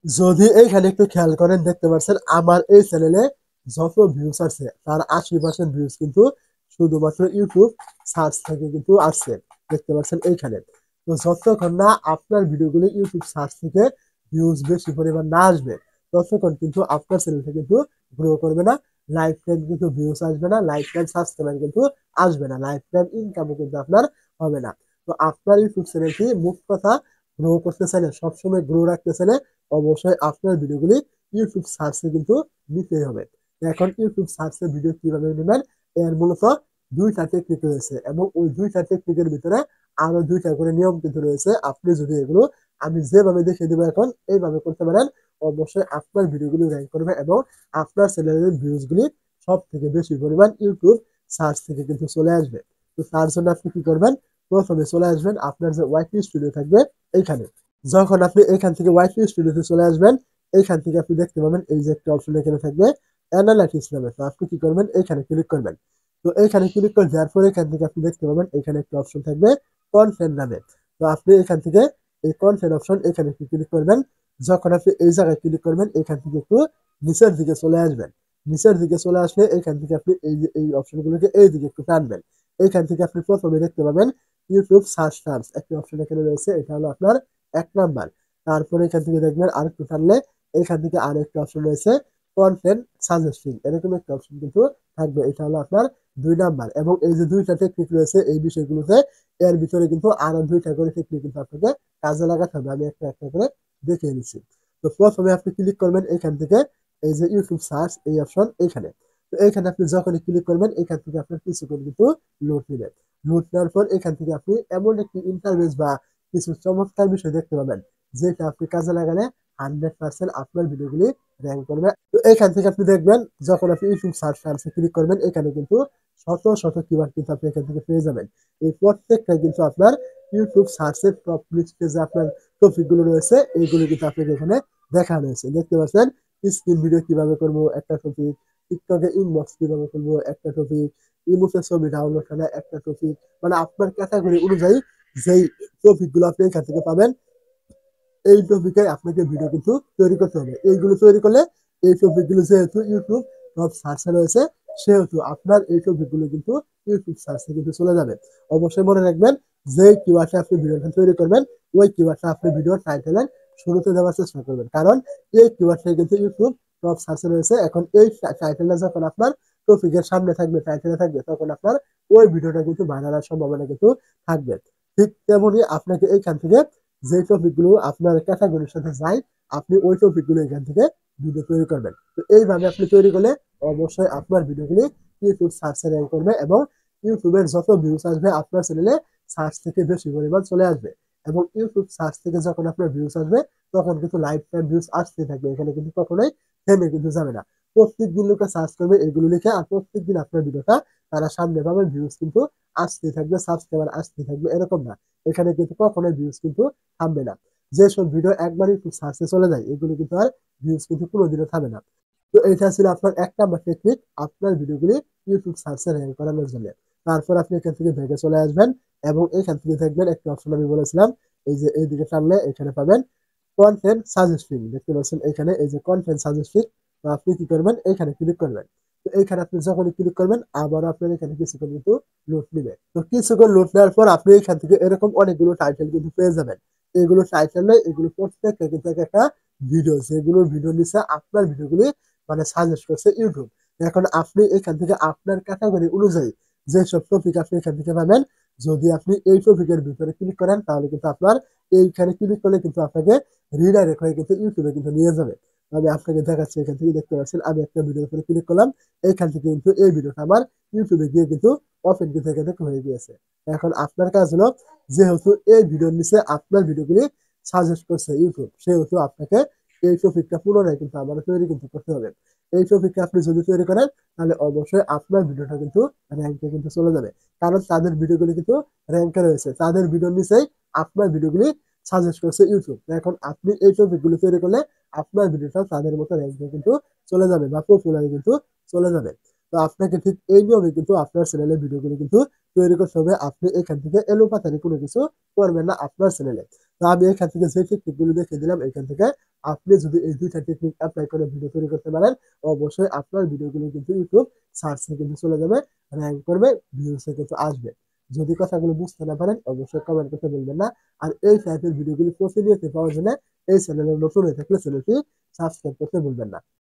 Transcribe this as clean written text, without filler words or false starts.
যদি এইখানে একটু খেয়াল করেন দেখতে পাচ্ছেন আমার এই চ্যানেলে যত ভিউজ আছে তার 80% ভিউজ কিন্তু শুধুমাত্র ইউটিউব সার্চ থেকে কিন্তু আসছে। দেখতে পাচ্ছেন এইখানে। তো যতক্ষণ না আপনার ভিডিওগুলো ইউটিউব সার্চ থেকে ভিউজ বেশি পরিমাণ না আসবে ততক্ষণ কিন্তু আপনার চ্যানেলটা কিন্তু গ্রো করবে না। লাইফ টাইম কিন্তু ভিউজ আসবে না, লাইফ টাইম সাবস্ক্রাইবার কিন্তু আসবে না, লাইফ টাইম ইনকামও কিন্তু আপনার হবে না। তো আপনার ইউটিউব চ্যানেলটি মুখ কথা গ্রো করতে চাইলে, সবসময় গ্রো রাখতে চাইলে অবশ্যই আপনার ভিডিওগুলি ইউটিউব সার্চে কিন্তু নিতেই হবে। এখন ইউটিউব সার্চে ভিডিও কিভাবে নেবেন, এর মূলত দুইটা টেকনিক রয়েছে এবং ওই দুইটা টেকনিকের ভিতরে আরো দুইটা করে নিয়ম কিন্তু রয়েছে। আপনি যদি এগুলো আমি যেভাবে দেখিয়ে দেবো এখন এইভাবে করতে পারেন, অবশ্যই আপনার ভিডিওগুলি র্যাঙ্ক করবে এবং আপনার চ্যানেলের ভিউজগুলি সব থেকে বেশি পরিমাণ ইউটিউব সার্চ থেকে কিন্তু চলে আসবে। তো তার জন্য আপনি কি করবেন, প্রথমে চলে আসবেন আপনার যে ওয়াইটি স্টুডিও থাকবে এইখানে। যখন আপনি এখান থেকে ওয়াইটি স্টুডিওতে চলে আসবেন, এইখান থেকে আপনি দেখতে পাবেন এই যে একটা অপশন এখানে থাকবে অ্যানালাইটিক্স নামে। তো আপনি কি করবেন, এইখানে ক্লিক করবেন। তো এইখানে ক্লিক করে দেওয়ার পরে এখান থেকে আপনি দেখতে পাবেন এখানে একটা অপশন থাকবে কন্টেন্ট নামে। তো আপনি এখান থেকে এই কন্টেন্ট অপশন এখানে একটু ক্লিক করবেন। যখন আপনি এই জায়গায় ক্লিক করবেন এখান থেকে একটু নিচের দিকে চলে আসবেন। নিচের দিকে চলে আসলে এখান থেকে আপনি এই যে এই অপশনগুলোকে এই দিকে একটু টানবেন। এইখান থেকে আপনি প্রথমে দেখতে পাবেন ইউটিউব সার্চ টার্মস একটা অপশন এখানে রয়েছে, এটা হলো আপনার 1 নাম্বার। তারপরে এখান থেকে দেখবেন আরেকটু টানলে এখান থেকে আরো একটা অপশন রয়েছে কন্টেন্ট সাজেস্টিং, এরকম একটা অপশন কিন্তু থাকবে, এটা হলো আপনার 2 নাম্বার। এবং এই যে দুইটা টেকনিক রয়েছে এই বিষয়গুলোতে, এর ভিতরে কিন্তু আরো দুইটা করে টেকনিক কিন্তু আপনাকে কাজে লাগাতে হবে। আমি একটা একটা করে দেখিয়ে দিচ্ছি। তো প্রথমে আপনি ক্লিক করবেন এখান থেকে এই যে ইউটিউব সার্চ এই অপশন এইখানে। তো এইখানে আপনি যখনই ক্লিক করবেন এখান থেকে আপনার কিছুক্ষণ কিন্তু লোড নেবে। লোড নেওয়ার পর এখান থেকে আপনি এমন একটি ইন্টারভেস বা কিছু চমৎকার বিষয় দেখতে পাবেন যেটা আপনি কাজে লাগালে 100% আপনার ভিডিওগুলি র্যাঙ্ক করবে। তো এখান থেকে আপনি দেখবেন যখন আপনি ইউটিউব সার্চ টার্মসে ক্লিক করবেন এখানে কিন্তু শত শত কিওয়ার্ড কিন্তু আপনি এখান থেকে পেয়ে যাবেন। এই প্রত্যেকটা কিন্তু আপনার ইউটিউব সার্চের টপ লিস্টে যে আপনার টপিক গুলো রয়েছে এইগুলো কিন্তু আপনাকে এখানে দেখানো হয়েছে। দেখতে পাচ্ছেন স্ক্রিন ভিডিও কিভাবে করবো একটা টপিক, টিকটকে ইনবক্স কিভাবে করবো একটা টপিক, ইমোতে ছবি ডাউনলোড করা একটা টপিক। মানে আপনার ক্যাটাগরি অনুযায়ী যেই টপিক গুলো আপনি এখান থেকে পাবেন এই টপিকে আপনাকে ভিডিও কিন্তু তৈরি করতে হবে। এইগুলো তৈরি করলে এই টপিকগুলো যেহেতু ইউটিউব টপ সার্চে রয়েছে সেহেতু আপনার এই টপিকগুলো কিন্তু ইউটিউব সার্চে কিন্তু চলে যাবে। অবশ্যই মনে রাখবেন যে কিওয়ার্ডে আপনি ভিডিওটা তৈরি করবেন ওই কিওয়ার্ডটা আপনি ভিডিওর টাইটেলের শুরুতে দেওয়ার চেষ্টা করবেন, কারণ এই কিওয়ার্ডটা কিন্তু ইউটিউব টপ সার্চে রয়েছে। এখন এই টাইটেলটা যখন আপনার টপিকের সামনে থাকবে, টাইটেলে থাকবে, তখন আপনার ওই ভিডিওটা কিন্তু ভাইরাল হওয়ার সম্ভাবনা কিন্তু থাকবে। ঠিক তেমনি আপনাকে এইখান থেকে যে টপিকগুলো আপনার ক্যাটাগরির সাথে যায় আপনি ওই টপিকগুলো এখান থেকে ভিডিও তৈরি করবেন। তো এইভাবে আপনি তৈরি করলে অবশ্যই আপনার ভিডিওগুলি ইউটিউব সার্চে র্যাঙ্ক করবে এবং ইউটিউবের যত ভিউজ আসবে আপনার চ্যানেলে সার্চ থেকে বেশি পরিমাণ চলে আসবে। এবং ইউটিউব সার্চ থেকে যখন আপনার ভিউজ আসবে তখন কিন্তু লাইফ টাইম ভিউজ আসতে থাকবে, এখানে কিন্তু কখনোই থেমে কিন্তু যাবে না। প্রত্যেকদিন লোকে সার্চ করবে এগুলো লিখে আর প্রত্যেকদিন আপনার ভিডিওটা তারা সামনে পাবে, ভিউজ কিন্তু আসতে থাকবে, সাবস্ক্রাইবার আসতে থাকবে, এরকম না। এখানে কিন্তু কখনোই ভিউজ কিন্তু থামবে না। যেসব ভিডিও একবারই সার্চে চলে যায় এগুলো কিন্তু আর ভিউজ কিন্তু কোনোদিনও থামে না। তো এটা ছিল আপনার 1 নাম্বার টেকনিক আপনার ভিডিওগুলি ইউটিউব সার্চে র্যাঙ্ক করানোর জন্য। তারপর আপনি এখান থেকে ব্যাকে চলে আসবেন এবং এখান থেকে দেখবেন একটা অপশন আমি বলেছিলাম এই যে এইদিকে টানলে এখানে পাবেন কন্টেন্ট সাজেস্টিং। দেখতে পাচ্ছেন এখানে এই যে কন্টেন্ট সাজেস্টিং। তো আপনি কি করবেন এখানে ক্লিক করবেন। তো এইখানে আপনি যখন ক্লিক করবেন আবার আপনার এখানে কিছুক্ষণ কিন্তু লোড নিবে। তো কিছুক্ষণ লোড নেওয়ার পর আপনি এখান থেকে এরকম অনেকগুলো টাইটেল কিন্তু পেয়ে যাবেন। এগুলো টাইটেল নয়, এগুলো প্রত্যেকটা কিন্তু একটা ভিডিও, যেগুলোর ভিডিও নিচে আপনার ভিডিওগুলি মানে সাজেস্ট করছে ইউটিউব। এখন আপনি এখান থেকে আপনার ক্যাটাগরি অনুযায়ী যেসব টপিক আপনি এখান থেকে পাবেন, যদি আপনি এই টপিকের ভিতরে ক্লিক করেন তাহলে কিন্তু আপনার এইখানে ক্লিক করলে কিন্তু আপনাকে রিডাইরেক্ট হয়ে কিন্তু ইউটিউবে কিন্তু নিয়ে যাবে। আমি আপনাকে দেখাচ্ছি, এখান থেকে দেখতে পাচ্ছেন আমি একটা ভিডিওর উপরে ক্লিক করলাম, এইখান থেকে কিন্তু এই ভিডিওটা আমার ইউটিউবে গিয়ে কিন্তু ওপেন কিন্তু এখানে হয়ে গিয়েছে। এখন আপনার কাজ হলো যেহেতু এই ভিডিওর নিচে আপনার ভিডিওগুলি সাজেস্ট করছে ইউটিউব সেহেতু আপনাকে এই টপিকটা পুনরায় কিন্তু আমার তৈরি কিন্তু করতে হবে। এই টপিকটা আপনি যদি তৈরি করেন তাহলে অবশ্যই আপনার ভিডিওটা কিন্তু র্যাঙ্কে কিন্তু চলে যাবে, কারণ তাদের ভিডিওগুলি কিন্তু র্যাঙ্কে রয়েছে, তাদের ভিডিওর নিচেই আপনার ভিডিওগুলি সাজেস্ট করছে ইউটিউব। এখন আপনি এই টপিকগুলো তৈরি করলে আপনার ভিডিওটা তাদের মতো র্যাঙ্কে কিন্তু চলে যাবে বা পপুলারে কিন্তু চলে যাবে। তো আপনাকে ঠিক এই নিয়মে কিন্তু আপনার চ্যানেলের ভিডিওগুলো কিন্তু তৈরি করতে হবে। আপনি এখান থেকে এলোপাতারি কোনো কিছু করবেন না আপনার চ্যানেলে। তো তো আমি এখান থেকে যে টেকনিকগুলো দেখে দিলাম এখান থেকে আপনি যদি এই ২টা টেকনিক এপ্লাই করে ভিডিও তৈরি করতে পারেন, অবশ্যই আপনার ভিডিওগুলো কিন্তু ইউটিউব সার্চে কিন্তু চলে যাবে, র‍্যাংক করবে, ভিউজে কিন্তু আসবে। যদি কথাগুলো বুঝতে না পারেন অবশ্যই কমেন্ট করতে ভুলবেন না। আর এই টাইপের ভিডিওগুলি প্রতিনিয়ত পাওয়ার জন্য এই চ্যানেলে নতুন হয়ে থাকলে চ্যানেলটি সাবস্ক্রাইব করতে ভুলবেন না।